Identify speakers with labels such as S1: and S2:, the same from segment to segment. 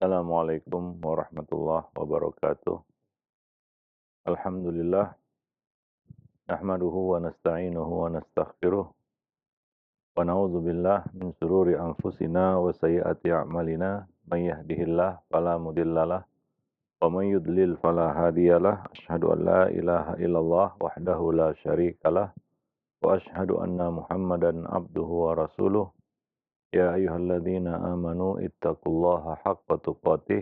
S1: Assalamualaikum warahmatullahi wabarakatuh. Alhamdulillah, nahmaduhu wa nasta'inuhu wa nastaghfiruh wa na'udzu billah min shururi anfusina wa sayyiati a'malina. May yahdihillahu fala mudhillalah wa may yudlil fala hadiyalah. Asyhadu an la ilaha illallah wahdahu la syarikalah wa asyhadu anna Muhammadan abduhu wa rasuluh. Ya ayyuhalladzina amanu ittaqullaha haqqa tuqatih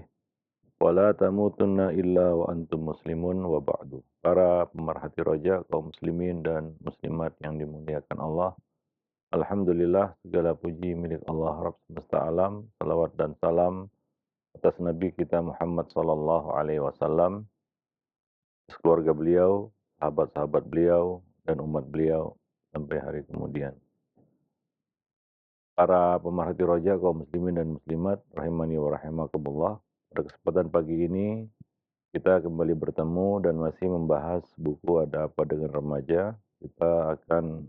S1: wala tamutunna illa wa antum muslimun wa ba'du. Para pemerhati roja kaum muslimin dan muslimat yang dimuliakan Allah. Alhamdulillah segala puji milik Allah Rabb semesta alam. Salawat dan salam atas Nabi kita Muhammad sallallahu alaihi wasallam, keluarga beliau, sahabat-sahabat beliau dan umat beliau sampai hari kemudian. Para pemerhati roja kaum muslimin dan muslimat rahimani wa rahimakumullah. Pada kesempatan pagi ini kita kembali bertemu dan masih membahas buku Ada Apa Dengan Remaja. Kita akan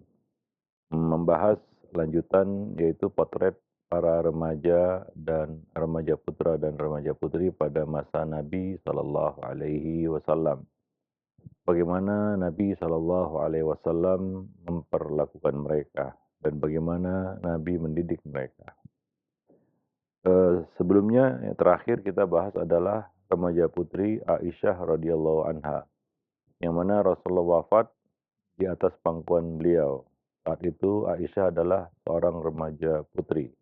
S1: membahas lanjutan yaitu potret para remaja dan remaja putra dan remaja putri pada masa Nabi Shallallahu Alaihi Wasallam. Bagaimana Nabi Shallallahu Alaihi Wasallam memperlakukan mereka dan bagaimana Nabi mendidik mereka. Sebelumnya yang terakhir kita bahas adalah remaja putri Aisyah radhiyallahu anha, yang mana Rasulullah wafat di atas pangkuan beliau. Saat itu Aisyah adalah seorang remaja putri.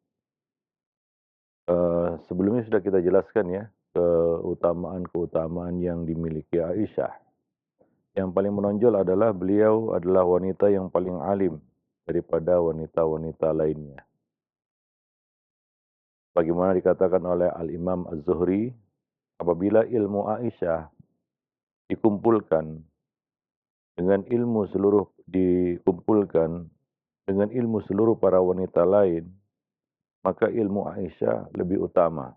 S1: Sebelumnya sudah kita jelaskan ya, keutamaan-keutamaan yang dimiliki Aisyah. Yang paling menonjol adalah beliau adalah wanita yang paling alim daripada wanita-wanita lainnya. Bagaimana dikatakan oleh Al-Imam Az-Zuhri, apabila ilmu Aisyah dikumpulkan dengan ilmu seluruh para wanita lain, maka ilmu Aisyah lebih utama.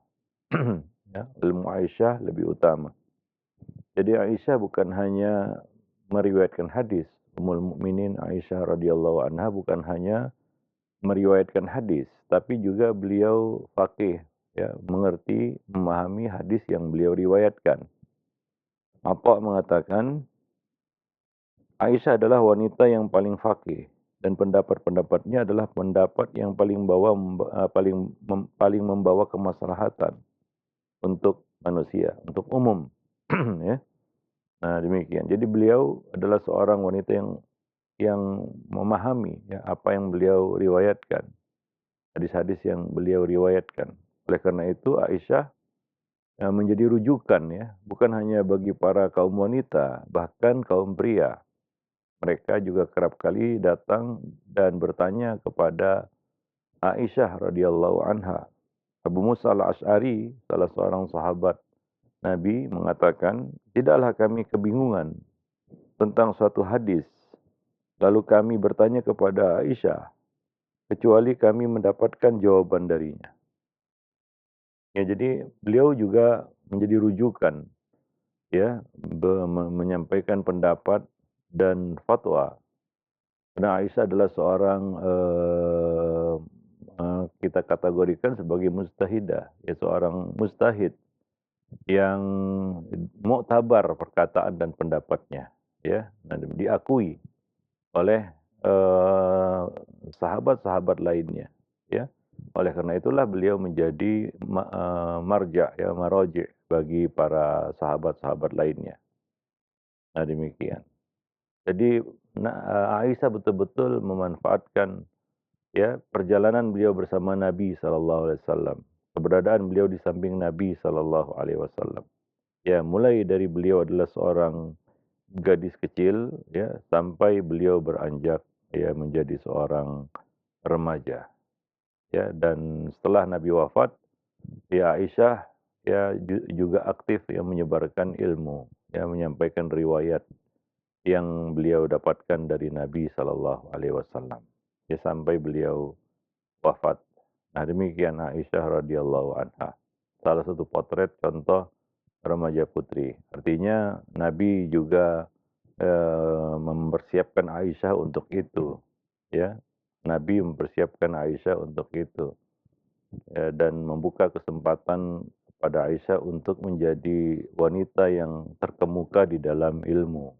S1: Ya, ilmu Aisyah lebih utama. Jadi Aisyah bukan hanya meriwayatkan hadis. Ummul Mukminin Aisyah radhiyallahu anha bukan hanya meriwayatkan hadis, tapi juga beliau faqih, ya, mengerti, memahami hadis yang beliau riwayatkan. Atha mengatakan Aisyah adalah wanita yang paling faqih dan pendapat-pendapatnya adalah pendapat yang paling membawa kemaslahatan untuk manusia, untuk umum. Ya. Nah, demikian. Jadi beliau adalah seorang wanita yang memahami ya, apa yang beliau riwayatkan, hadis-hadis yang beliau riwayatkan. Oleh karena itu Aisyah menjadi rujukan ya, bukan hanya bagi para kaum wanita, bahkan kaum pria. Mereka juga kerap kali datang dan bertanya kepada Aisyah radhiyallahu anha. Abu Musa al-Asy'ari, salah seorang sahabat Nabi, mengatakan, tidaklah kami kebingungan tentang suatu hadis, lalu kami bertanya kepada Aisyah, kecuali kami mendapatkan jawaban darinya. Ya, jadi beliau juga menjadi rujukan, ya, menyampaikan pendapat dan fatwa. Karena Aisyah adalah seorang kita kategorikan sebagai mustahidah, ya, seorang mustahid yang muktabar perkataan dan pendapatnya, ya, dan diakui oleh sahabat-sahabat lainnya, ya. Oleh karena itulah beliau menjadi marja, ya, maraji bagi para sahabat-sahabat lainnya. Nah, demikian. Jadi Aisyah betul-betul memanfaatkan ya perjalanan beliau bersama Nabi sallallahu alaihi wasallam. Keberadaan beliau di samping Nabi sallallahu alaihi wasallam. Ya, mulai dari beliau adalah seorang gadis kecil ya sampai beliau beranjak ya menjadi seorang remaja. Ya, dan setelah Nabi wafat, ya Aisyah ya juga aktif ya menyebarkan ilmu, ya menyampaikan riwayat yang beliau dapatkan dari Nabi sallallahu alaihi wasallam. Ya, sampai beliau wafat. Nah, demikian Aisyah radhiyallahu anha. Salah satu potret contoh remaja putri. Artinya Nabi juga mempersiapkan Aisyah untuk itu, ya. Nabi mempersiapkan Aisyah untuk itu, ya, dan membuka kesempatan pada Aisyah untuk menjadi wanita yang terkemuka di dalam ilmu,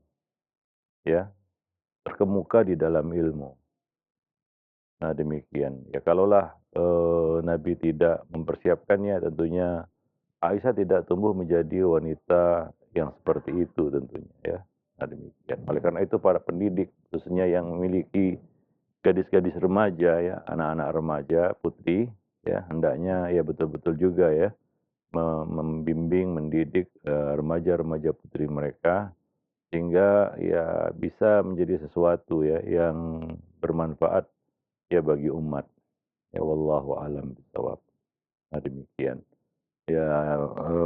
S1: ya, terkemuka di dalam ilmu. Nah, demikian. Ya kalaulah, Nabi tidak mempersiapkannya, tentunya Aisyah tidak tumbuh menjadi wanita yang seperti itu tentunya, ya. Nah, demikian. Oleh karena itu para pendidik, khususnya yang memiliki gadis-gadis remaja ya, anak-anak remaja putri, ya, hendaknya ya betul-betul juga ya, membimbing, mendidik, remaja-remaja putri mereka, sehingga ya bisa menjadi sesuatu ya yang bermanfaat ya bagi umat. Ya wallahu a'lam bishawab. Nah, demikian. Ya,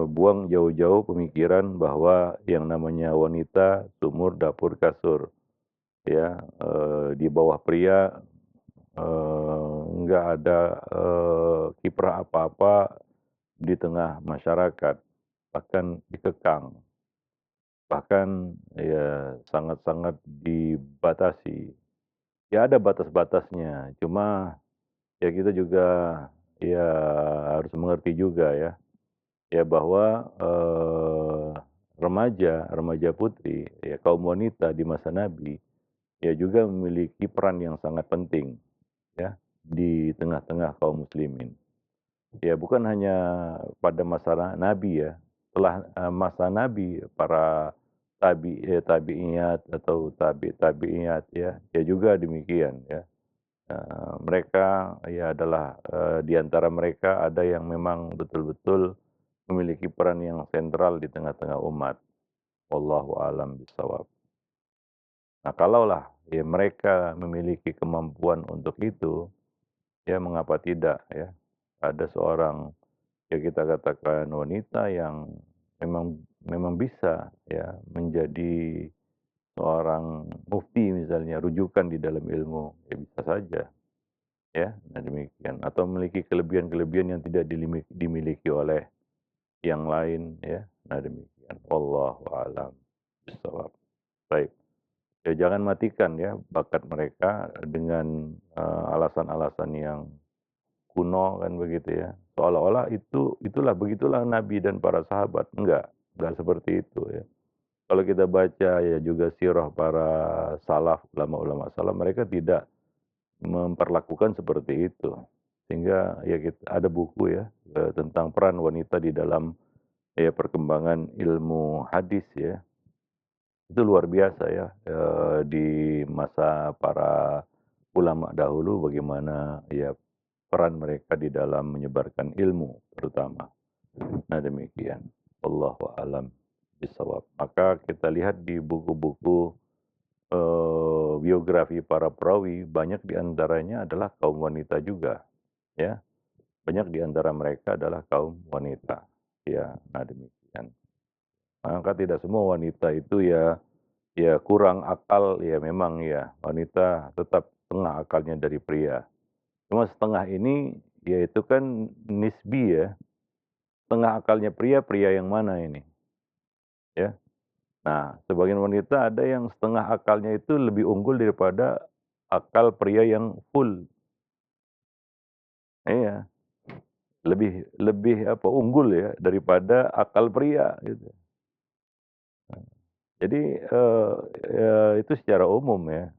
S1: buang jauh-jauh pemikiran bahwa yang namanya wanita sumur dapur kasur, ya, di bawah pria, enggak ada, kiprah apa-apa di tengah masyarakat, bahkan dikekang, bahkan ya sangat-sangat dibatasi. Ya ada batas-batasnya, cuma ya kita juga ya harus mengerti juga ya, ya bahwa, remaja putri, ya kaum wanita di masa Nabi, ya juga memiliki peran yang sangat penting ya, di tengah-tengah kaum muslimin. Ya bukan hanya pada masa Nabi ya, setelah, masa Nabi para tabi'iyat atau tabi'iyat ya, ya juga demikian ya. Mereka ya adalah, di antara mereka ada yang memang betul-betul memiliki peran yang sentral di tengah-tengah umat. Wallahu a'lam bishawab. Nah kalaulah ya mereka memiliki kemampuan untuk itu, ya mengapa tidak ya. Ada seorang ya kita katakan wanita yang memang memang bisa ya menjadi seorang mufti misalnya, rujukan di dalam ilmu, ya bisa saja ya. Nah demikian, atau memiliki kelebihan-kelebihan yang tidak dimiliki oleh yang lain ya. Nah demikian, wallahu a'lam bishawab. Baik, ya jangan matikan ya bakat mereka dengan, alasan-alasan yang kuno kan begitu ya. Seolah-olah itulah begitulah Nabi dan para sahabat, enggak seperti itu ya. Kalau kita baca ya juga sirah para salaf, ulama-ulama salaf, mereka tidak memperlakukan seperti itu. Sehingga ya ada buku ya, tentang peran wanita di dalam ya perkembangan ilmu hadis ya. Itu luar biasa ya, di masa para ulama dahulu bagaimana ya peran mereka di dalam menyebarkan ilmu terutama. Nah demikian. Wallahu a'lam bishawab. Maka kita lihat di buku-buku, biografi para perawi, banyak di antaranya adalah kaum wanita juga, ya. Banyak di antara mereka adalah kaum wanita. Ya, nah demikian. Maka tidak semua wanita itu ya kurang akal, ya memang ya, wanita tetap setengah akalnya dari pria. Cuma setengah ini, ya itu kan nisbi ya, setengah akalnya pria, pria yang mana ini, ya. Nah, sebagian wanita ada yang setengah akalnya itu lebih unggul daripada akal pria yang full. Iya, lebih lebih apa, unggul ya daripada akal pria gitu. Jadi, ya itu secara umum ya.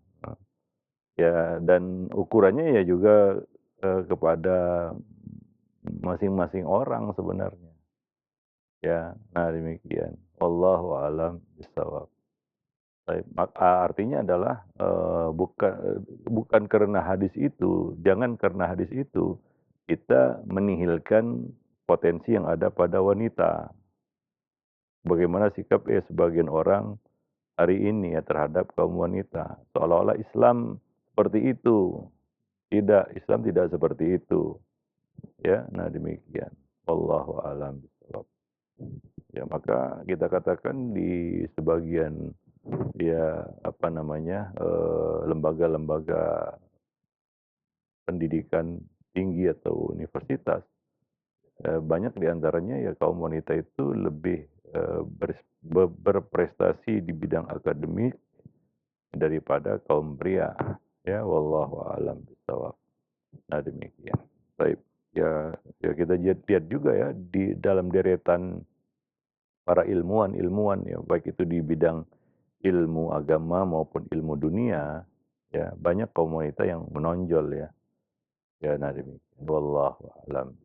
S1: Ya dan ukurannya ya juga, kepada masing-masing orang sebenarnya. Ya, nah demikian. Wallahu a'lam bishawab. Baik, artinya adalah, bukan karena hadis itu, jangan karena hadis itu, kita menihilkan potensi yang ada pada wanita. Bagaimana sikap sebagian orang hari ini ya terhadap kaum wanita. Seolah-olah Islam seperti itu. Tidak, Islam tidak seperti itu. Ya, nah demikian. Wallahu a'lam bishawab. Ya, maka kita katakan di sebagian ya apa namanya, lembaga-lembaga pendidikan tinggi atau universitas, banyak di antaranya ya kaum wanita itu lebih, berprestasi di bidang akademik daripada kaum pria, ya wallahu a'lam bishawab. Nah demikian. Baik, ya kita lihat juga ya di dalam deretan para ilmuwan-ilmuwan ya, baik itu di bidang ilmu agama maupun ilmu dunia, ya banyak kaum wanita yang menonjol ya. Ya, nah demikian. Wallahu a'lam.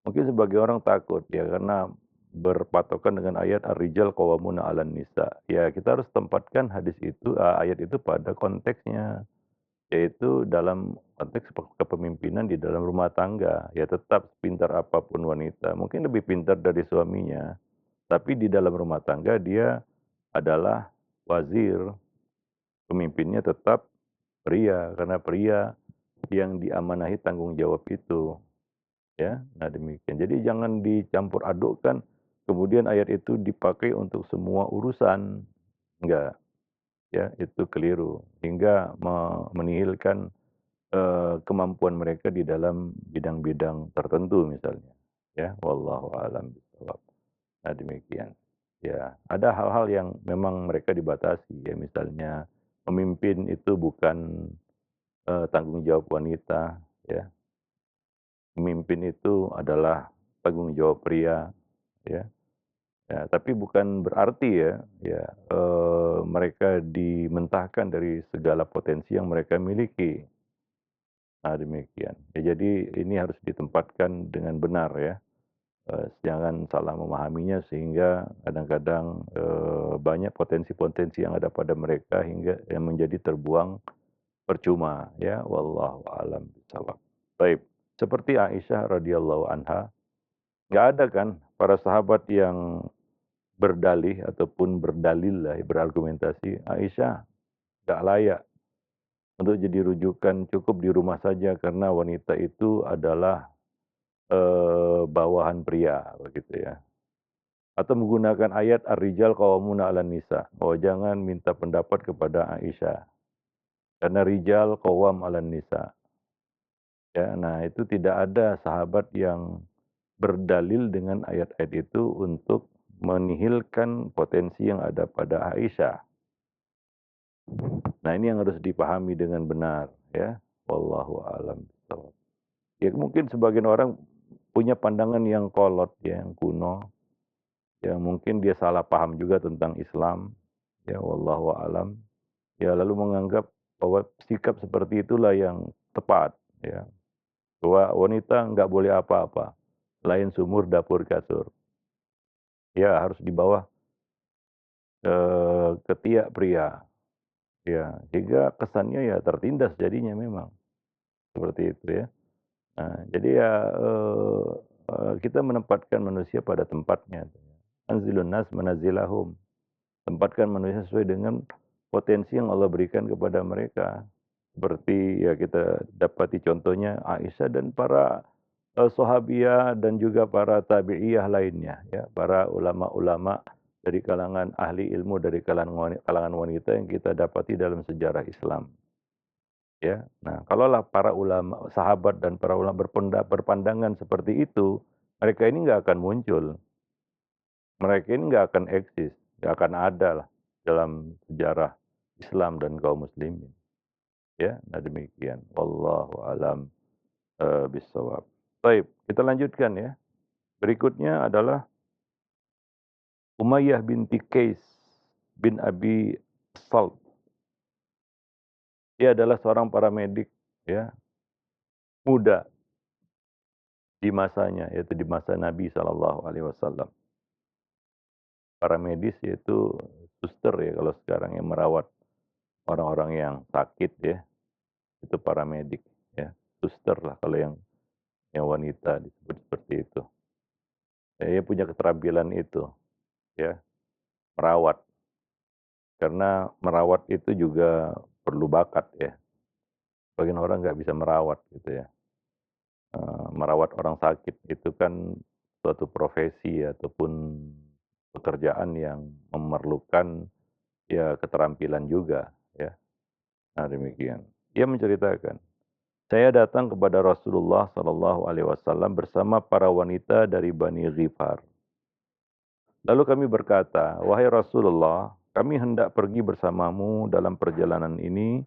S1: Mungkin sebagai orang takut ya karena berpatokan dengan ayat ar-rijal qawwamuna 'alan nisa. Ya kita harus tempatkan ayat itu pada konteksnya, yaitu dalam konteks kepemimpinan di dalam rumah tangga. Ya tetap pintar apapun wanita, mungkin lebih pintar dari suaminya, tapi di dalam rumah tangga dia adalah wazir, pemimpinnya tetap pria, karena pria yang diamanahi tanggung jawab itu. Ya, nah demikian. Jadi jangan dicampur adukkan, kemudian ayat itu dipakai untuk semua urusan. Enggak, ya itu keliru. Hingga menihilkan kemampuan mereka di dalam bidang-bidang tertentu misalnya. Ya, wallahu a'lam bishawab. Nah demikian. Ya, ada hal-hal yang memang mereka dibatasi ya, misalnya pemimpin itu bukan tanggung jawab wanita, ya. Pemimpin itu adalah tanggung jawab pria, ya. Ya, tapi bukan berarti mereka dimentahkan dari segala potensi yang mereka miliki. Nah, demikian. Ya, jadi ini harus ditempatkan dengan benar ya, jangan salah memahaminya sehingga kadang-kadang, banyak potensi-potensi yang ada pada mereka hingga yang menjadi terbuang percuma ya, wallahu a'lam bishawab. Baik, seperti Aisyah radhiyallahu anha, nggak ada kan para sahabat yang berdalih ataupun berdalil lah, berargumentasi, Aisyah nggak layak untuk jadi rujukan, cukup di rumah saja karena wanita itu adalah, bawahan pria, begitu ya. Atau menggunakan ayat ar-rijal qawwamuna 'alan nisa, bahwa jangan minta pendapat kepada Aisyah, karena rijal qawwam 'alan nisa. Ya, nah itu tidak ada sahabat yang berdalil dengan ayat-ayat itu untuk menihilkan potensi yang ada pada Aisyah. Nah, ini yang harus dipahami dengan benar ya. Wallahu a'lam bishawab. Ya mungkin sebagian orang punya pandangan yang kolot ya, yang kuno, ya mungkin dia salah paham juga tentang Islam, ya wallahu a'lam. Ya lalu menganggap bahwa sikap seperti itulah yang tepat ya. Bahwa wanita nggak boleh apa-apa, lain sumur dapur kasur. Ya harus di bawah ketiak pria. Ya, sehingga kesannya ya tertindas jadinya memang, seperti itu ya. Nah, jadi ya, kita menempatkan manusia pada tempatnya. Anzilun nas manazilahum. Tempatkan manusia sesuai dengan potensi yang Allah berikan kepada mereka. Seperti ya kita dapati contohnya Aisyah dan para, sahabiah dan juga para tabi'iyah lainnya ya, para ulama-ulama dari kalangan ahli ilmu, dari kalangan wanita yang kita dapati dalam sejarah Islam, ya. Nah, kalaulah para ulama, sahabat dan para ulama berpandangan seperti itu, mereka ini nggak akan muncul, mereka ini nggak akan eksis, nggak akan ada lah dalam sejarah Islam dan kaum muslimin, ya. Nah demikian, wallahu alam, bishawab. Baik, kita lanjutkan ya. Berikutnya adalah Umayyah binti Qais bin Abi Salt. Dia adalah seorang paramedik ya, muda di masanya, yaitu di masa Nabi Shallallahu alaihi wasallam. Para medis yaitu suster ya kalau sekarang yang merawat orang-orang yang sakit ya, itu para medik ya, suster lah kalau yang wanita disebut seperti itu. Dia punya keterampilan itu ya, merawat. Karena merawat itu juga perlu bakat ya. Sebagian orang nggak bisa merawat gitu ya. Merawat orang sakit itu kan suatu profesi ataupun pekerjaan yang memerlukan ya keterampilan juga ya. Nah demikian. Ia menceritakan, saya datang kepada Rasulullah Shallallahu Alaihi Wasallam bersama para wanita dari Bani Ghifar. Lalu kami berkata, wahai Rasulullah, kami hendak pergi bersamamu dalam perjalanan ini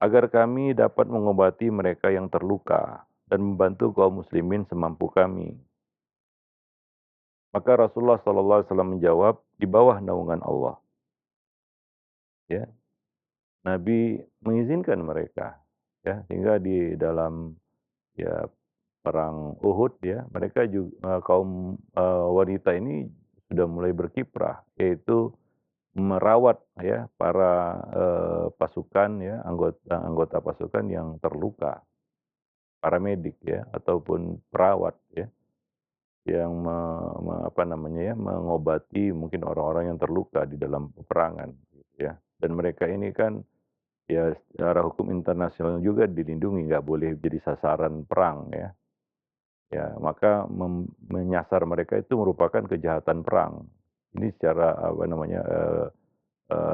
S1: agar kami dapat mengobati mereka yang terluka dan membantu kaum muslimin semampu kami. Maka Rasulullah SAW menjawab, di bawah naungan Allah. Ya, Nabi mengizinkan mereka, ya, sehingga di dalam ya perang Uhud ya, mereka juga kaum wanita ini sudah mulai berkiprah, yaitu merawat ya para pasukan ya, anggota pasukan yang terluka, para medik ya, ataupun perawat ya, yang apa namanya ya, mengobati mungkin orang-orang yang terluka di dalam peperangan gitu ya. Dan mereka ini kan ya secara hukum internasional juga dilindungi, nggak boleh jadi sasaran perang ya. Ya, maka menyasar mereka itu merupakan kejahatan perang. Ini secara apa namanya,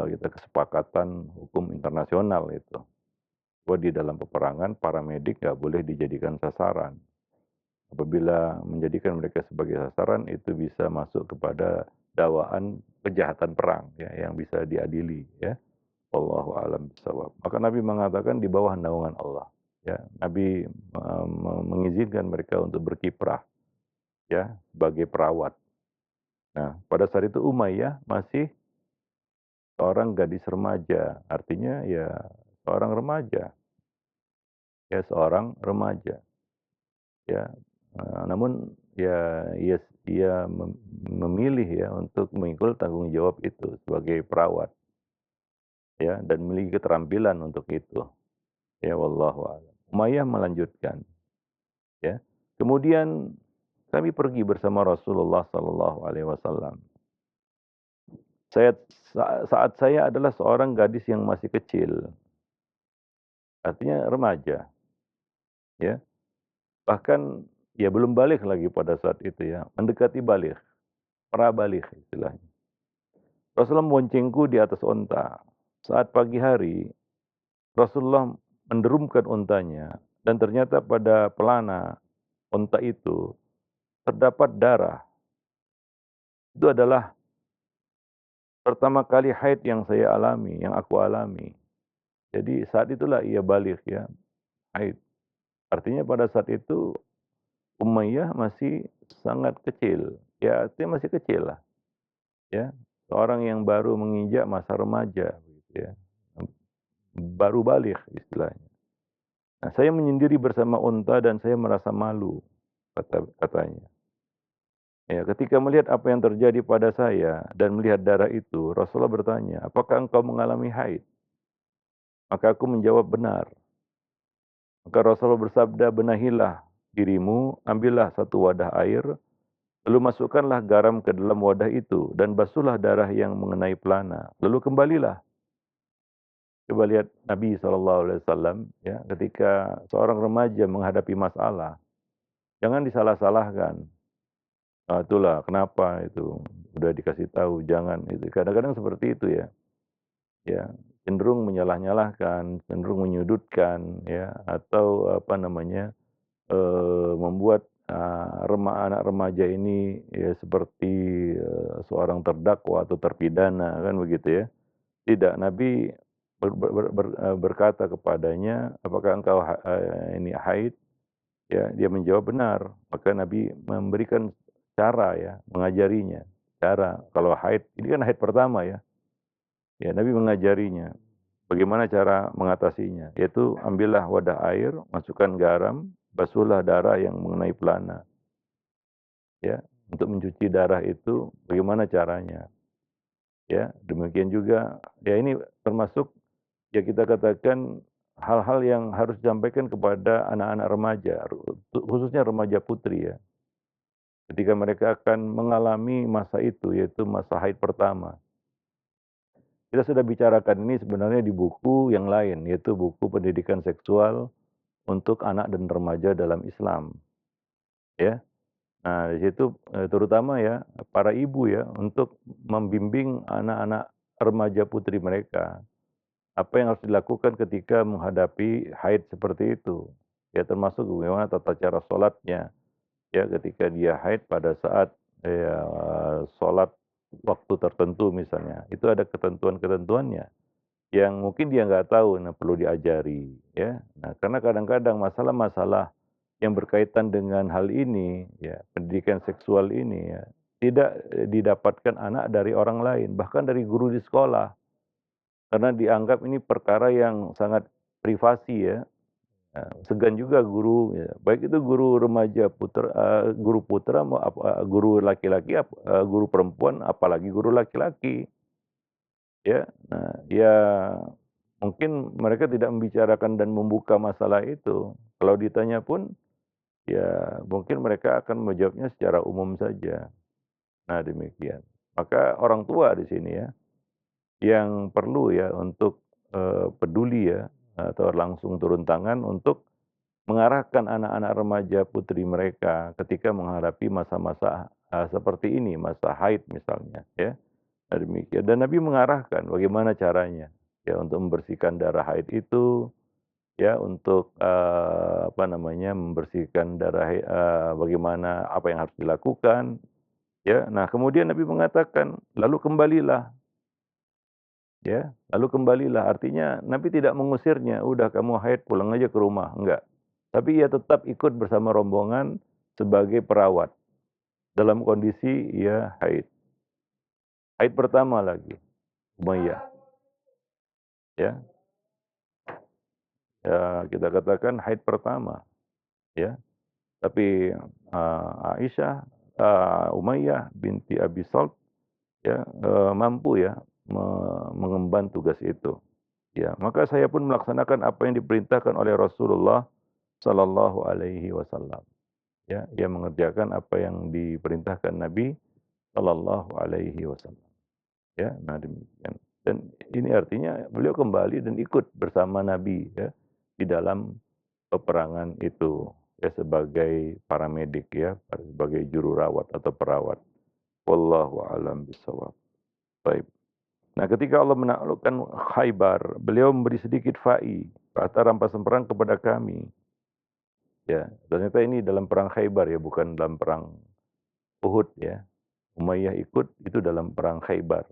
S1: kita kesepakatan hukum internasional itu. Bahwa di dalam peperangan para medik nggak boleh dijadikan sasaran. Apabila menjadikan mereka sebagai sasaran itu bisa masuk kepada dakwaan kejahatan perang ya yang bisa diadili ya. Wallahu a'lam bishawab. Maka Nabi mengatakan di bawah naungan Allah. Ya, Nabi mengizinkan mereka untuk berkiprah ya sebagai perawat. Nah, pada saat itu Umayyah masih seorang gadis remaja, artinya ya seorang remaja, ya seorang remaja, ya. Namun ya ia memilih ya untuk mengikul tanggung jawab itu sebagai perawat, ya, dan memiliki keterampilan untuk itu. Ya wallahu a'lam. Umayyah melanjutkan, ya. Kemudian kami pergi bersama Rasulullah sallallahu alaihi wasallam. Saya saat saya adalah seorang gadis yang masih kecil, artinya remaja, ya. Bahkan ya belum balik lagi pada saat itu ya, mendekati balik, pra-balik istilahnya. Rasulullah memboncengku di atas onta. Saat pagi hari, Rasulullah menderumkan ontanya dan ternyata pada pelana onta itu terdapat darah. Itu adalah pertama kali haid yang saya alami, yang aku alami. Jadi saat itulah ia balik ya, haid. Artinya pada saat itu Umayyah masih sangat kecil, ya artinya masih kecil lah, ya. Seorang yang baru menginjak masa remaja, gitu ya, baru balik istilahnya. Nah, saya menyendiri bersama unta dan saya merasa malu, katanya. Ya, ketika melihat apa yang terjadi pada saya dan melihat darah itu, Rasulullah bertanya, apakah engkau mengalami haid? Maka aku menjawab benar. Maka Rasulullah bersabda, benahilah dirimu, ambillah satu wadah air, lalu masukkanlah garam ke dalam wadah itu dan basuhlah darah yang mengenai pelana. Lalu kembalilah. Coba lihat Nabi SAW ya, ketika seorang remaja menghadapi masalah, jangan disalah-salahkan. Ah, itulah kenapa itu udah dikasih tahu jangan itu. Kadang-kadang seperti itu ya. Ya, cenderung menyalah-nyalahkan, cenderung menyudutkan ya atau apa namanya membuat anak remaja ini ya seperti seorang terdakwa atau terpidana kan begitu ya. Tidak, Nabi berkata kepadanya, "Apakah engkau ini haid?" Ya, dia menjawab benar. Maka Nabi memberikan cara ya, mengajarinya. Cara kalau haid, ini kan haid pertama ya. Ya, Nabi mengajarinya bagaimana cara mengatasinya, yaitu ambillah wadah air, masukkan garam, basuhlah darah yang mengenai pelana. Ya, untuk mencuci darah itu bagaimana caranya? Ya, demikian juga ya ini termasuk ya kita katakan hal-hal yang harus disampaikan kepada anak-anak remaja, khususnya remaja putri ya. Ketika mereka akan mengalami masa itu, yaitu masa haid pertama. Kita sudah bicarakan ini sebenarnya di buku yang lain, yaitu buku pendidikan seksual untuk anak dan remaja dalam Islam. Ya. Nah, di situ terutama ya para ibu ya untuk membimbing anak-anak remaja putri mereka. Apa yang harus dilakukan ketika menghadapi haid seperti itu. Ya termasuk bagaimana tata cara sholatnya. Ya ketika dia haid pada saat ya, sholat waktu tertentu misalnya. Itu ada ketentuan-ketentuannya. Yang mungkin dia nggak tahu, nah perlu diajari. Ya. Nah karena kadang-kadang masalah-masalah yang berkaitan dengan hal ini, ya, pendidikan seksual ini ya, tidak didapatkan anak dari orang lain, bahkan dari guru di sekolah. Karena dianggap ini perkara yang sangat privasi ya. Segan juga guru ya, baik itu guru remaja guru putra guru laki-laki guru perempuan, apalagi guru laki-laki, ya. Nah, ya mungkin mereka tidak membicarakan dan membuka masalah itu. Kalau ditanya pun, ya mungkin mereka akan menjawabnya secara umum saja. Nah, demikian. Maka orang tua di sini ya, yang perlu ya untuk, peduli ya, atau langsung turun tangan untuk mengarahkan anak-anak remaja putri mereka ketika menghadapi masa-masa, seperti ini, masa haid misalnya ya. Nah, demikian dan Nabi mengarahkan bagaimana caranya ya untuk membersihkan darah haid itu, ya untuk, apa namanya, membersihkan darah bagaimana apa yang harus dilakukan, ya. Nah, kemudian Nabi mengatakan, "Lalu kembalilah," ya, "lalu kembalilah." Artinya Nabi tidak mengusirnya, "Udah kamu haid pulang aja ke rumah," enggak. Tapi ia tetap ikut bersama rombongan sebagai perawat dalam kondisi ia haid. Haid pertama lagi, Umayyah, ya. Ya, kita katakan haid pertama, ya. Tapi, Aisyah, Umayyah binti Abi Salt ya, mampu ya mengemban tugas itu. Ya, maka saya pun melaksanakan apa yang diperintahkan oleh Rasulullah sallallahu alaihi wasallam. Ya, ia mengerjakan apa yang diperintahkan Nabi sallallahu alaihi wasallam. Ya, nah demikian. Dan ini artinya beliau kembali dan ikut bersama Nabi ya di dalam peperangan itu ya sebagai paramedik ya, sebagai juru rawat atau perawat. Wallahu a'lam bishawab. Baik. Nah, ketika Allah menaklukkan Khaybar, beliau memberi sedikit harta rampasan perang kepada kami. Ya, ternyata ini dalam perang Khaybar ya, bukan dalam perang Uhud ya. Umayyah ikut itu dalam perang Khaybar.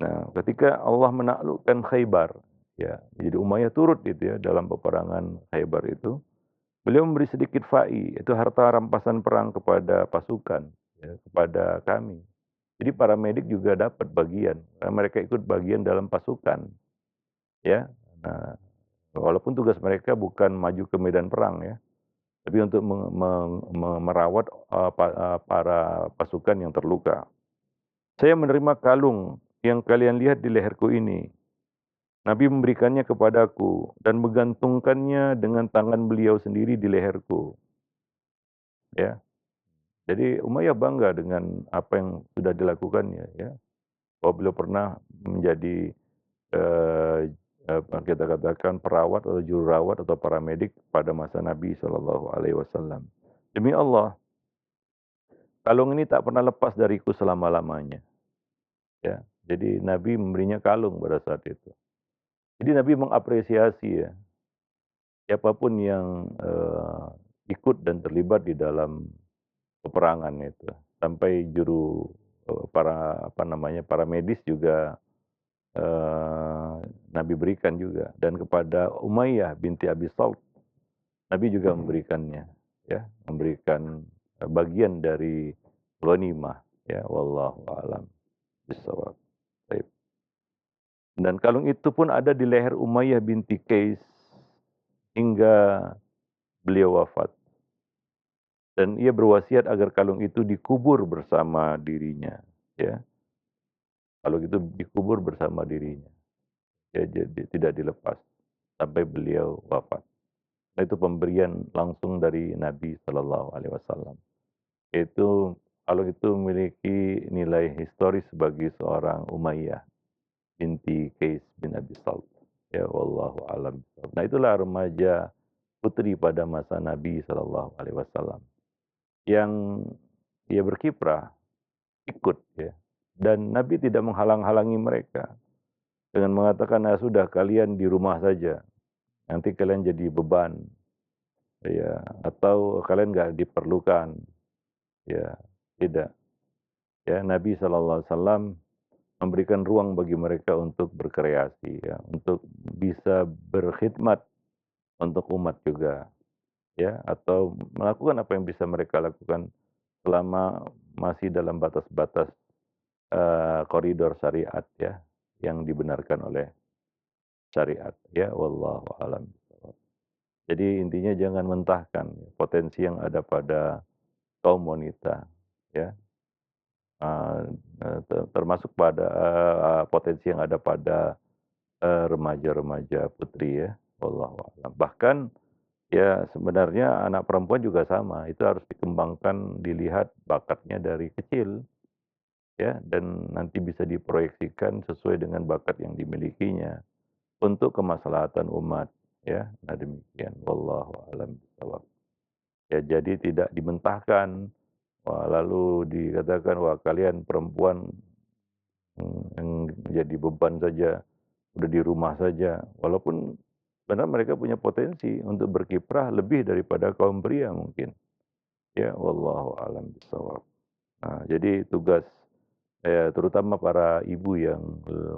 S1: Nah, ketika Allah menaklukkan Khaybar, ya, jadi Umayyah turut itu ya dalam peperangan Khaybar itu. Beliau memberi sedikit itu harta rampasan perang kepada pasukan, ya, kepada kami. Jadi para medik juga dapat bagian, karena mereka ikut bagian dalam pasukan, ya. Nah, walaupun tugas mereka bukan maju ke medan perang ya, tapi untuk merawat para pasukan yang terluka. Saya menerima kalung yang kalian lihat di leherku ini. Nabi memberikannya kepadaku dan menggantungkannya dengan tangan beliau sendiri di leherku. Ya, jadi Umayyah bangga dengan apa yang sudah dilakukannya ya. Bahwa beliau pernah menjadi eh, kita katakan perawat atau juru rawat atau paramedik pada masa Nabi Shallallahu Alaihi Wasallam. Demi Allah, kalung ini tak pernah lepas dariku selama-lamanya. Ya, jadi Nabi memberinya kalung pada saat itu. Jadi Nabi mengapresiasi ya siapapun yang ikut dan terlibat di dalam peperangan itu. Sampai para apa namanya para medis juga Nabi berikan juga dan kepada Umayyah binti Abi Salt Nabi juga memberikannya ya, memberikan bagian dari ghanimah ya, wallahu alam bissawab. Baik. Dan kalung itu pun ada di leher Umayyah binti Qais hingga beliau wafat. Dan ia berwasiat agar kalung itu dikubur bersama dirinya ya. Kalung itu dikubur bersama dirinya. Ya, jadi tidak dilepas sampai beliau wafat. Nah, itu pemberian langsung dari Nabi Shallallahu Alaihi Wasallam. Itu kalau itu memiliki nilai historis bagi seorang Umayyah binti Qais bin Abi Salt. Ya, wallahu alam. Nah, itulah remaja putri pada masa Nabi Shallallahu Alaihi Wasallam yang ia berkiprah ikut ya. Dan Nabi tidak menghalang-halangi mereka dengan mengatakan, nah sudah kalian di rumah saja, nanti kalian jadi beban, ya, atau kalian nggak diperlukan, ya, tidak. Ya, Nabi SAW memberikan ruang bagi mereka untuk berkreasi, ya, untuk bisa berkhidmat untuk umat juga. ya, atau melakukan apa yang bisa mereka lakukan selama masih dalam batas-batas, koridor syariat ya, yang dibenarkan oleh syariat ya, wallahu a'lam bishawab. Jadi intinya jangan mentahkan potensi yang ada pada kaum wanita ya, eee eee, termasuk pada, potensi yang ada pada, remaja-remaja putri ya, wallahu a'lam. Bahkan ya sebenarnya anak perempuan juga sama, itu harus dikembangkan, dilihat bakatnya dari kecil ya, dan nanti bisa diproyeksikan sesuai dengan bakat yang dimilikinya untuk kemaslahatan umat ya. Nah demikian, wallahu a'lam bishawab. Ya jadi tidak dimentahkan, wah lalu dikatakan, "Wah kalian perempuan, yang menjadi beban saja, udah di rumah saja." Walaupun benar mereka punya potensi untuk berkiprah lebih daripada kaum pria mungkin. Ya, wallahu a'lam bishawab. Nah, jadi tugas, terutama para ibu yang,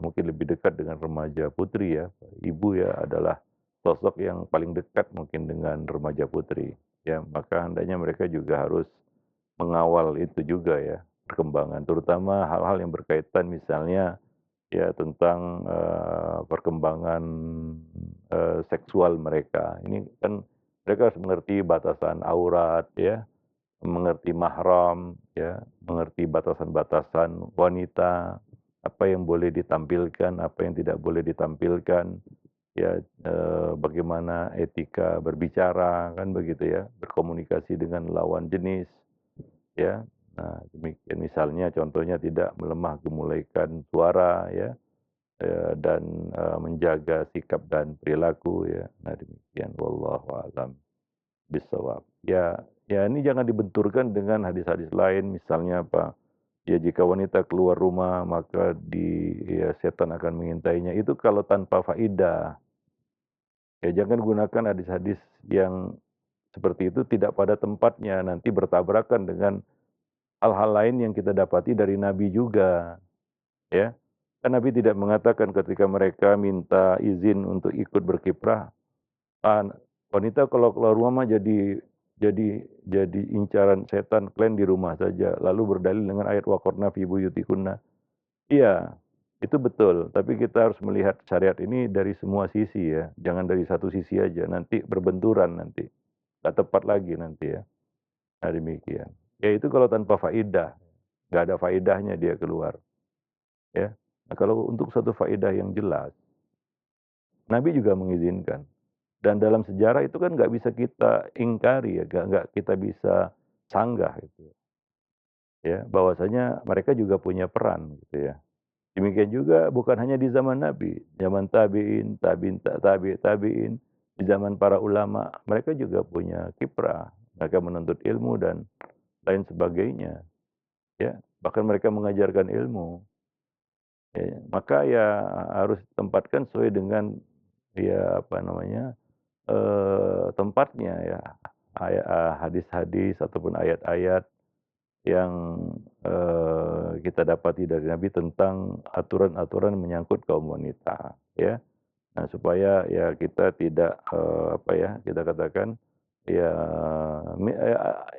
S1: mungkin lebih dekat dengan remaja putri ya. Ibu ya adalah sosok yang paling dekat mungkin dengan remaja putri, ya. Maka hendaknya mereka juga harus mengawal itu juga ya, perkembangan, terutama hal-hal yang berkaitan misalnya ya tentang, perkembangan, seksual mereka. Ini kan mereka harus mengerti batasan aurat ya, mengerti mahram ya, mengerti batasan-batasan wanita, apa yang boleh ditampilkan, apa yang tidak boleh ditampilkan, ya, bagaimana etika berbicara, kan begitu ya, berkomunikasi dengan lawan jenis, ya. Nah, demikian misalnya contohnya tidak melemah gemulaikan suara ya, dan, menjaga sikap dan perilaku ya. Nah demikian, wallahu a'lam bishawab. Ya ya ini jangan dibenturkan dengan hadis-hadis lain misalnya apa, ya jika wanita keluar rumah maka ya setan akan mengintainya, itu kalau tanpa faedah. Ya jangan gunakan hadis-hadis yang seperti itu tidak pada tempatnya, nanti bertabrakan dengan hal-hal lain yang kita dapati dari Nabi juga, ya. Kan Nabi tidak mengatakan ketika mereka minta izin untuk ikut berkiprah, "Ah, wanita kalau keluar rumah mah jadi incaran setan, kalian di rumah saja." Lalu berdalil dengan ayat waqarna fi buyutikunna. Iya, itu betul, tapi kita harus melihat syariat ini dari semua sisi ya, jangan dari satu sisi aja, nanti berbenturan nanti, nggak tepat lagi nanti ya. Nah demikian. Ya itu kalau tanpa faedah, nggak ada faedahnya dia keluar, ya. Nah kalau untuk satu faedah yang jelas, Nabi juga mengizinkan. Dan dalam sejarah itu kan nggak bisa kita ingkari ya, nggak kita bisa sanggah gitu ya, bahwasanya mereka juga punya peran gitu ya. Demikian juga bukan hanya di zaman Nabi, zaman tabi'in, tabi'in, di zaman para ulama, mereka juga punya kiprah. Mereka menuntut ilmu dan lain sebagainya, ya. Bahkan mereka mengajarkan ilmu, ya. Maka ya harus ditempatkan sesuai dengan ya apa namanya, tempatnya ya. Hadis-hadis ataupun ayat-ayat yang, kita dapati dari Nabi tentang aturan-aturan menyangkut kaum wanita, ya. Nah, supaya ya kita tidak, apa ya, kita katakan, ya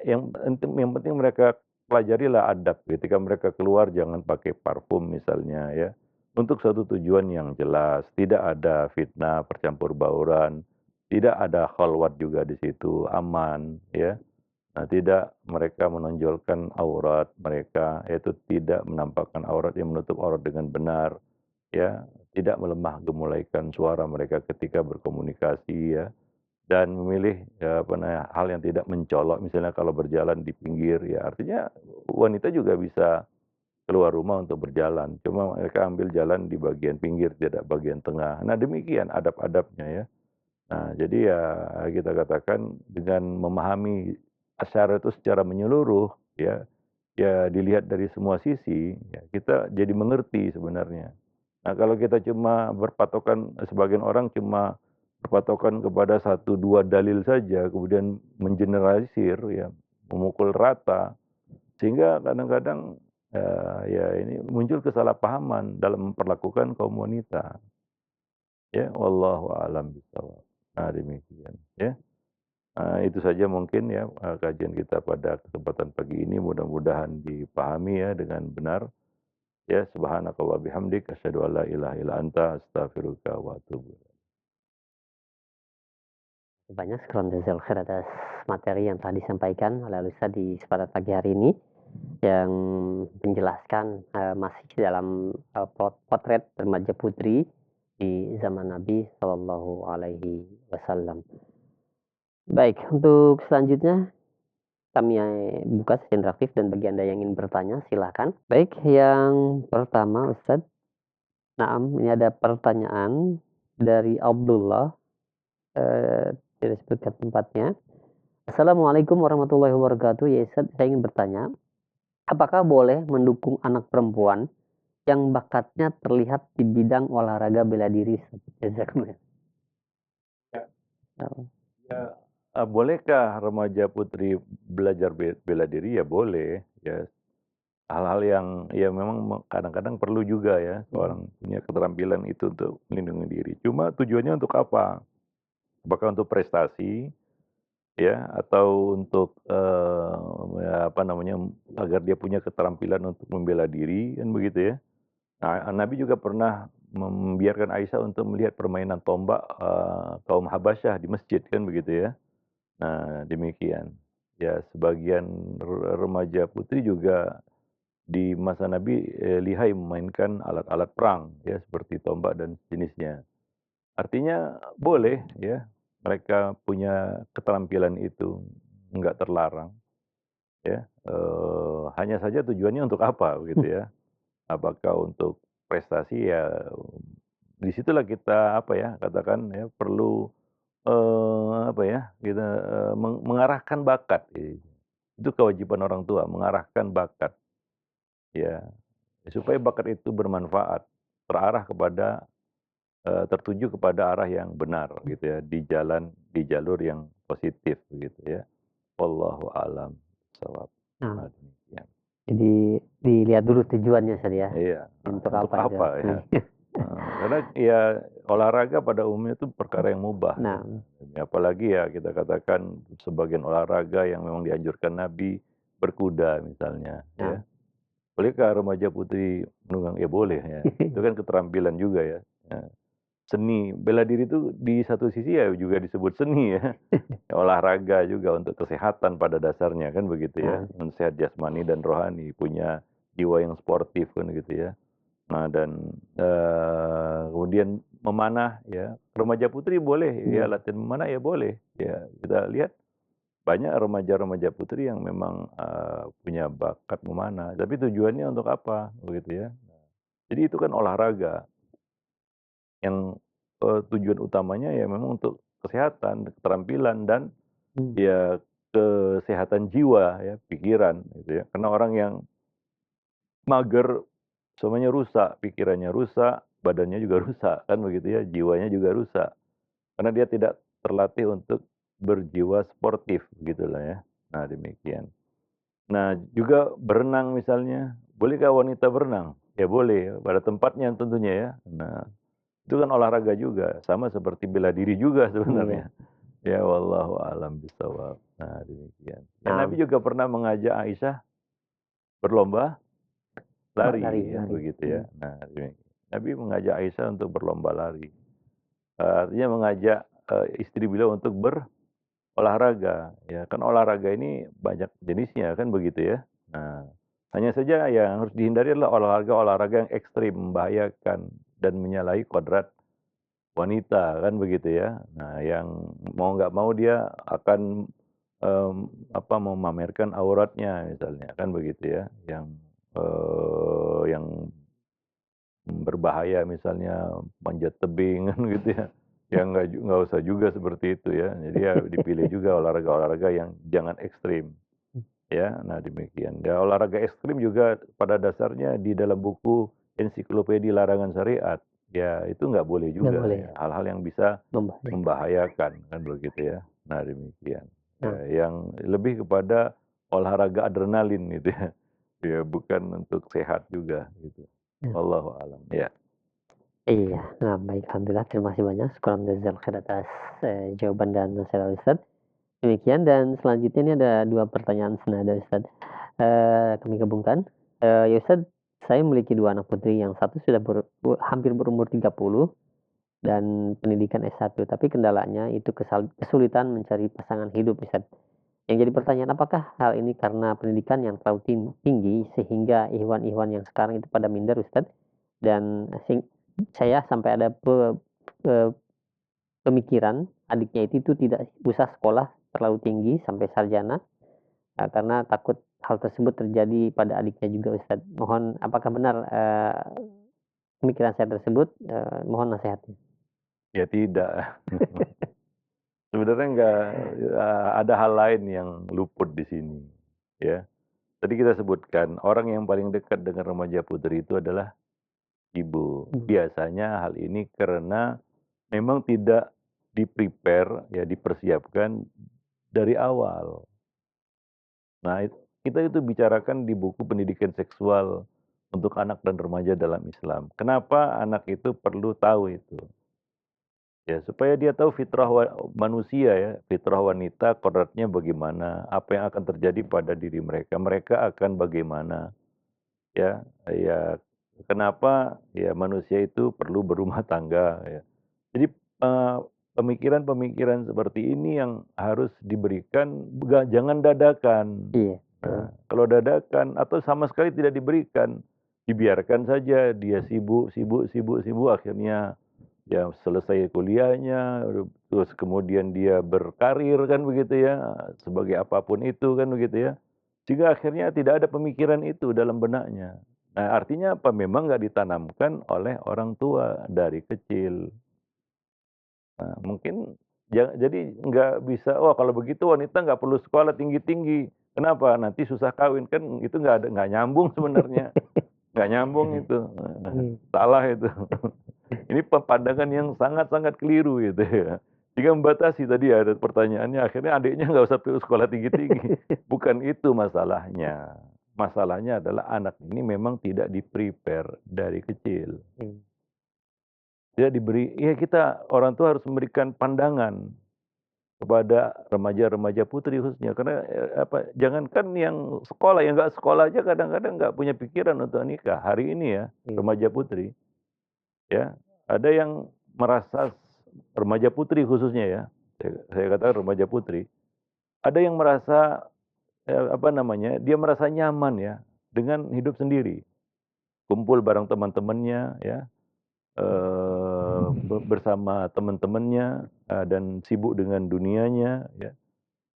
S1: yang penting mereka pelajarilah adab ketika mereka keluar jangan pakai parfum misalnya ya, untuk satu tujuan yang jelas, tidak ada fitnah, percampur bauran, tidak ada khalwat juga di situ, aman ya. Nah, tidak mereka menonjolkan aurat mereka, yaitu tidak menampakkan aurat yang menutup aurat dengan benar, ya, tidak melemah gemulaikan suara mereka ketika berkomunikasi ya, dan memilih ya, apa namanya, hal yang tidak mencolok misalnya kalau berjalan di pinggir ya, artinya wanita juga bisa keluar rumah untuk berjalan, cuma mereka ambil jalan di bagian pinggir, tidak bagian tengah. Nah, demikian adab-adabnya ya. Nah, jadi ya kita katakan dengan memahami asyara itu secara menyeluruh ya, ya dilihat dari semua sisi, ya kita jadi mengerti sebenarnya. Nah, kalau kita cuma berpatokan sebagian orang cuma berpatokan kepada satu 2 dalil saja, kemudian mengeneralisir ya, memukul rata, sehingga kadang-kadang, ya ini muncul kesalahpahaman dalam memperlakukan kaum wanita, ya wallahu a'lam bishawab. Nah demikian, ya. Itu saja mungkin ya, kajian kita pada kesempatan pagi ini mudah-mudahan dipahami ya dengan benar. Ya, subhanaka wa bihamdik asyhadu an la ilaha illa anta astaghfiruka wa atubu ilaik.
S2: Banyak syukron jazil khair atas materi yang telah disampaikan oleh Ustaz di kesempatan pagi hari ini yang menjelaskan masih dalam potret remaja putri di zaman Nabi Shallallahu Alaihi Wasallam. Baik, untuk selanjutnya kami buka sesi interaktif dan bagi Anda yang ingin bertanya silahkan. Baik, yang pertama Ustaz, Naam, ini ada pertanyaan dari Abdullah, tidak disebutkan tempatnya. Assalamualaikum warahmatullahi wabarakatuh. Ya Ustaz, saya ingin bertanya, apakah boleh mendukung anak perempuan yang bakatnya terlihat di bidang olahraga bela diri? Jazakumullah.
S1: Ya.
S2: Oh,
S1: Ya, bolehkah remaja putri belajar bela diri? Ya boleh, ya. Hal-hal yang ya memang kadang-kadang perlu juga ya, seorang punya keterampilan itu untuk melindungi diri. Cuma tujuannya untuk apa? Apakah untuk prestasi, ya, atau untuk, ya apa namanya, agar dia punya keterampilan untuk membela diri, kan begitu ya. Nah, Nabi juga pernah membiarkan Aisyah untuk melihat permainan tombak, kaum Habasyah di masjid, kan begitu ya. Nah, demikian. Ya, sebagian remaja putri juga di masa Nabi, lihai memainkan alat-alat perang, ya, seperti tombak dan jenisnya. Artinya boleh ya, mereka punya keterampilan itu, nggak terlarang ya, hanya saja tujuannya untuk apa begitu ya. Apakah untuk prestasi ya, di situlah kita apa ya, katakan ya perlu, apa ya, kita, mengarahkan bakat, itu kewajiban orang tua, mengarahkan bakat, ya, supaya bakat itu bermanfaat, terarah kepada tertuju kepada arah yang benar gitu ya, di jalur yang positif begitu ya. Wallahu a'lam bishawab.
S2: nah,
S1: Nah, demikian.
S2: jadi dilihat dulu tujuannya Ustaz ya.
S1: Iya,
S2: Untuk
S1: untuk
S2: apa itu?
S1: apa ya, karena ya olahraga pada umumnya itu perkara yang mubah ya.
S2: Nah,
S1: Apalagi ya kita katakan sebagian olahraga yang memang dianjurkan Nabi, berkuda misalnya
S2: nah,
S1: ya. Bolehkah remaja putri menunggang? Ya boleh ya, itu kan keterampilan juga ya. Seni, bela diri itu di satu sisi ya juga disebut seni ya. Olahraga juga untuk kesehatan pada dasarnya kan begitu ya.
S2: nah,
S1: Sehat jasmani dan rohani, punya jiwa yang sportif kan gitu ya. Nah dan, kemudian memanah ya, remaja putri boleh ya
S2: boleh.
S1: latihan memanah ya boleh. Ya kita lihat banyak remaja-remaja putri yang memang, punya bakat memanah, tapi tujuannya untuk apa begitu ya. Jadi itu kan olahraga. Yang, tujuan utamanya ya memang untuk kesehatan, keterampilan, dan
S2: Hmm,
S1: ya kesehatan jiwa ya, pikiran gitu ya. Karena orang yang mager semuanya rusak, pikirannya rusak, badannya juga rusak, kan begitu ya, jiwanya juga rusak. Karena dia tidak terlatih untuk berjiwa sportif gitulah ya. Nah demikian. Nah juga berenang misalnya, bolehkah wanita berenang? Ya boleh, pada tempatnya tentunya ya. Nah itu kan olahraga juga, sama seperti bela diri juga
S2: iya.
S1: sebenarnya. Ya wallahu a'lam bishawab. Nah, demikian. Ya
S2: Nah,
S1: Nabi juga pernah mengajak Aisyah berlomba
S2: lari,
S1: lari, kan
S2: lari.
S1: begitu ya. Nah, Nabi mengajak Aisyah untuk berlomba lari. Artinya mengajak, istri beliau untuk berolahraga, ya. Kan olahraga ini banyak jenisnya, kan begitu ya. Nah, hanya saja yang harus dihindari adalah olahraga-olahraga yang ekstrim, membahayakan dan menyalahi kodrat wanita, kan begitu ya. Nah, yang mau nggak mau dia akan, apa, memamerkan auratnya misalnya, kan begitu ya. Yang berbahaya misalnya manjat tebing kan gitu ya. Ya nggak usah juga seperti itu ya. Jadi ya dipilih juga olahraga-olahraga yang jangan ekstrim, ya. Nah demikian. Ya olahraga ekstrim juga pada dasarnya di dalam buku Ensiklopedia Larangan Syariat, ya itu nggak boleh
S2: Nggak
S1: juga
S2: boleh
S1: ya, hal-hal yang bisa
S2: membahayakan.
S1: membahayakan, kan begitu ya. Nah demikian. Ya
S2: Nah,
S1: yang lebih kepada olahraga adrenalin gitu ya. Ya bukan untuk sehat juga gitu.
S2: ya.
S1: Wallahu alam. Ya.
S2: Iya, nah baik, alhamdulillah terima kasih banyak. Syukran jazil khair atas jawaban dan nasihat Ustaz. Demikian dan selanjutnya ini ada 2 pertanyaan senada Ustaz. Kami gabungkan. Ya Ustaz, saya memiliki 2 anak putri, yang satu sudah hampir berumur 30 dan pendidikan S1, tapi kendalanya itu kesulitan mencari pasangan hidup Ustaz. Yang jadi pertanyaan, apakah hal ini karena pendidikan yang terlalu tinggi sehingga ihwan-ihwan yang sekarang itu pada minder Ustaz? Dan saya sampai ada eee, pemikiran adiknya itu tidak usah sekolah terlalu tinggi sampai sarjana, karena takut hal tersebut terjadi pada adiknya juga Ustaz. Mohon apakah benar, pemikiran saya tersebut? Mohon nasihatnya.
S1: Ya tidak. Sebenarnya nggak, ada hal lain yang luput di sini, ya. Tadi kita sebutkan, orang yang paling dekat dengan remaja putri itu adalah ibu. Biasanya hal ini karena memang tidak di-prepare, ya dipersiapkan dari awal. Nah, kita itu bicarakan di buku pendidikan seksual untuk anak dan remaja dalam Islam. Kenapa anak itu perlu tahu itu? Ya, supaya dia tahu fitrah manusia ya, fitrah wanita kodratnya bagaimana, apa yang akan terjadi pada diri mereka, mereka akan bagaimana, ya. Ya, kenapa ya manusia itu perlu berumah tangga ya. Jadi, pemikiran-pemikiran seperti ini yang harus diberikan, jangan dadakan.
S2: Iya,
S1: Nah, kalau dadakan atau sama sekali tidak diberikan, dibiarkan saja dia sibuk sibuk sibuk sibuk, akhirnya ya selesai kuliahnya, terus kemudian dia berkarir kan begitu ya, sebagai apapun itu kan begitu ya. Sehingga akhirnya tidak ada pemikiran itu dalam benaknya. Nah, artinya apa? Memang nggak ditanamkan oleh orang tua dari kecil. Nah, mungkin jadi nggak bisa, "Oh kalau begitu wanita nggak perlu sekolah tinggi-tinggi. Kenapa? Nanti susah kawin." Kan itu nggak nyambung sebenarnya, nggak nyambung itu, salah itu. Ini pandangan yang sangat-sangat keliru gitu ya. Jika membatasi tadi ada pertanyaannya, akhirnya adiknya nggak usah perlu sekolah tinggi-tinggi. Bukan itu masalahnya. Masalahnya adalah anak ini memang tidak di-prepare dari kecil. Tidak diberi, ya kita orang tua harus memberikan pandangan kepada remaja-remaja putri khususnya. Karena, jangankan yang sekolah, yang nggak sekolah aja kadang-kadang nggak punya pikiran untuk nikah. Hari ini ya, remaja putri, ya, ada yang merasa remaja putri khususnya ya, saya katakan remaja putri, ada yang merasa, dia merasa nyaman ya dengan hidup sendiri. Kumpul bareng teman-temannya ya, bersama teman-temannya, dan sibuk dengan dunianya ya,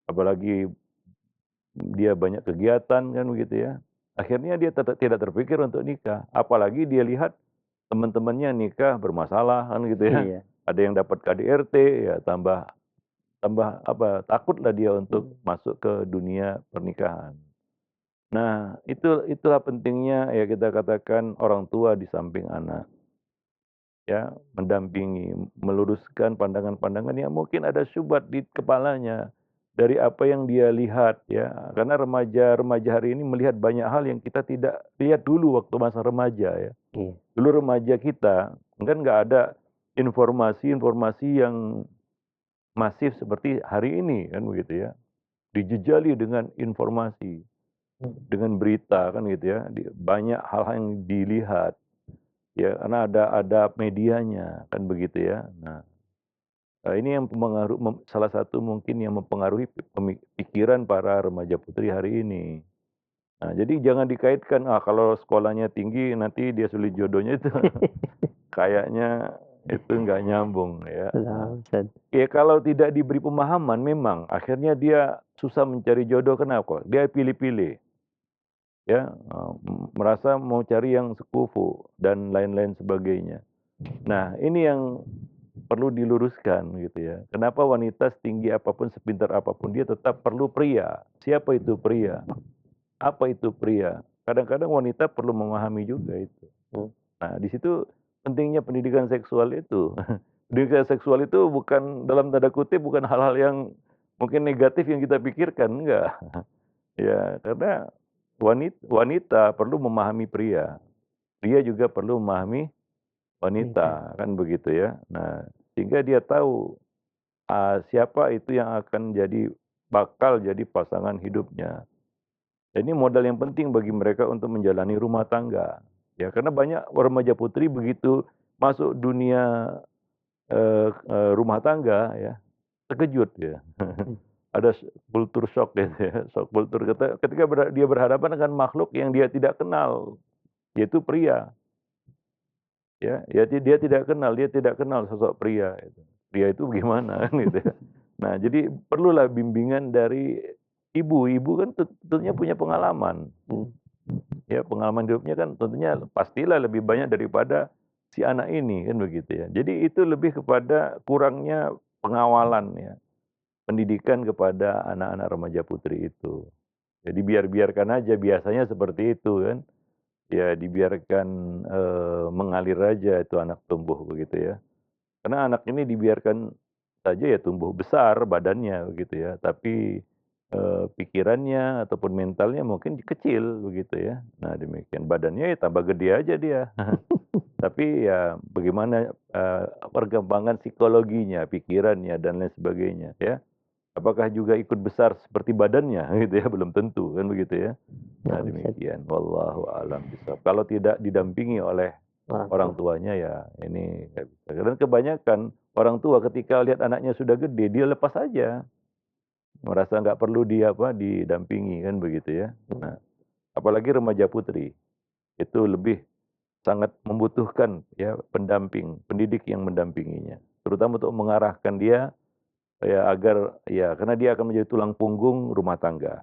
S1: apalagi dia banyak kegiatan kan begitu ya. Akhirnya dia tidak terpikir untuk nikah, apalagi dia lihat teman-temannya nikah bermasalah kan gitu ya.
S2: iya.
S1: Ada yang dapat KDRT ya, tambah tambah takutlah dia untuk masuk ke dunia pernikahan. Nah, itulah pentingnya ya kita katakan orang tua di samping anak. Ya, mendampingi, meluruskan pandangan-pandangan yang mungkin ada syubhat di kepalanya dari apa yang dia lihat ya. Karena remaja-remaja hari ini melihat banyak hal yang kita tidak lihat dulu waktu masa remaja ya. Dulu remaja kita kan nggak ada informasi-informasi yang masif seperti hari ini kan begitu ya. Dijejali dengan informasi, dengan berita kan gitu ya. Banyak hal-hal yang dilihat. Ya, karena ada medianya, kan begitu ya. Nah, ini yang salah satu mungkin yang mempengaruhi pikiran para remaja putri hari ini. Nah, jadi jangan dikaitkan, kalau sekolahnya tinggi nanti dia sulit jodohnya itu kayaknya itu nggak nyambung ya.
S2: Betul, Ustaz.
S1: Ya kalau tidak diberi pemahaman memang akhirnya dia susah mencari jodoh, kenapa? Dia pilih-pilih. Ya, merasa mau cari yang sekufu dan lain-lain sebagainya. Nah, ini yang perlu diluruskan gitu ya. Kenapa wanita setinggi apapun, sepintar apapun, dia tetap perlu pria. Siapa itu pria? Apa itu pria? Kadang-kadang wanita perlu memahami juga itu. Nah, di situ pentingnya pendidikan seksual itu. Pendidikan seksual itu bukan dalam tanda kutip bukan hal-hal yang mungkin negatif yang kita pikirkan, enggak. Ya, karena wanita perlu memahami pria. Pria juga perlu memahami wanita, kan begitu ya. Nah, sehingga dia tahu, siapa itu yang akan jadi bakal jadi pasangan hidupnya. Dan ini modal yang penting bagi mereka untuk menjalani rumah tangga. Ya, karena banyak remaja putri begitu masuk dunia, rumah tangga ya, terkejut ya.
S2: Mmm.
S1: Ada kultur shock gitu ya, shock kultur ketika dia berhadapan dengan makhluk yang dia tidak kenal, yaitu pria. Dia tidak kenal sosok pria itu. Pria itu gimana kan gitu ya. Nah, jadi perlulah bimbingan dari ibu. Ibu kan tentunya punya pengalaman.
S2: Mmm.
S1: Ya, pengalaman hidupnya kan tentunya pastilah lebih banyak daripada si anak ini kan begitu ya. Jadi itu lebih kepada kurangnya pengawalan ya, pendidikan kepada anak-anak remaja putri itu. Jadi biarkan aja, biasanya seperti itu kan. Ya dibiarkan, mengalir aja itu anak tumbuh begitu ya. Karena anak ini dibiarkan saja ya tumbuh besar badannya begitu ya, tapi, pikirannya ataupun mentalnya mungkin kecil begitu ya. Nah demikian, badannya ya tambah gede aja dia. Tapi ya bagaimana, perkembangan psikologinya, pikirannya dan lain sebagainya ya. Apakah juga ikut besar seperti badannya gitu ya, belum tentu kan begitu ya. Nah
S2: Na'am, Ustaz.
S1: demikian, wallahu a'lam bishawab. Kalau tidak didampingi oleh
S2: Orang
S1: orang
S2: tua.
S1: tuanya ya ini nggak bisa. Dan kebanyakan orang tua ketika lihat anaknya sudah gede, dia lepas saja. Merasa nggak perlu didampingi kan begitu ya.
S2: Mmm.
S1: Nah, apalagi remaja putri, itu lebih sangat membutuhkan ya pendamping, pendidik yang mendampinginya. Terutama untuk mengarahkan dia ya agar ya karena dia akan menjadi tulang punggung rumah tangga,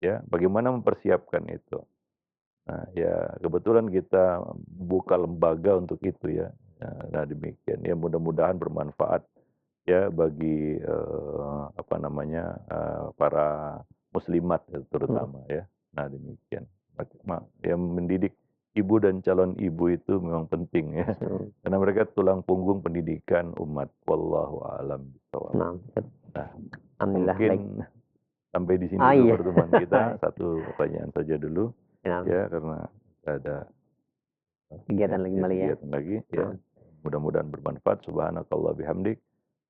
S1: ya. Bagaimana mempersiapkan itu. Nah, ya kebetulan kita buka lembaga untuk itu ya. Nah demikian, ya mudah-mudahan bermanfaat ya bagi, apa namanya, para muslimat ya
S2: Mhm.
S1: terutama ya. Nah demikian. Ya mendidik ibu dan calon ibu itu memang penting ya,
S2: So,
S1: karena mereka tulang punggung pendidikan umat. Wallahu a'lam bishawab.
S2: na'am, Ustaz.
S1: Nah,
S2: Alhamdulillah, baik.
S1: mungkin sampai di sini
S2: Ah,
S1: dulu
S2: iya.
S1: pertemuan kita, satu pertanyaan saja dulu,
S2: Na'am,
S1: ya karena ada
S2: kegiatan lagi
S1: ya
S2: kembali ya.
S1: kegiatan lagi ya.
S2: Na'am.
S1: Mudah-mudahan bermanfaat. Subhanakallah bihamdik.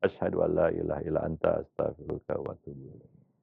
S1: Asyhadu an la ilaha illa anta astaghfiruka wa atubu ilaik.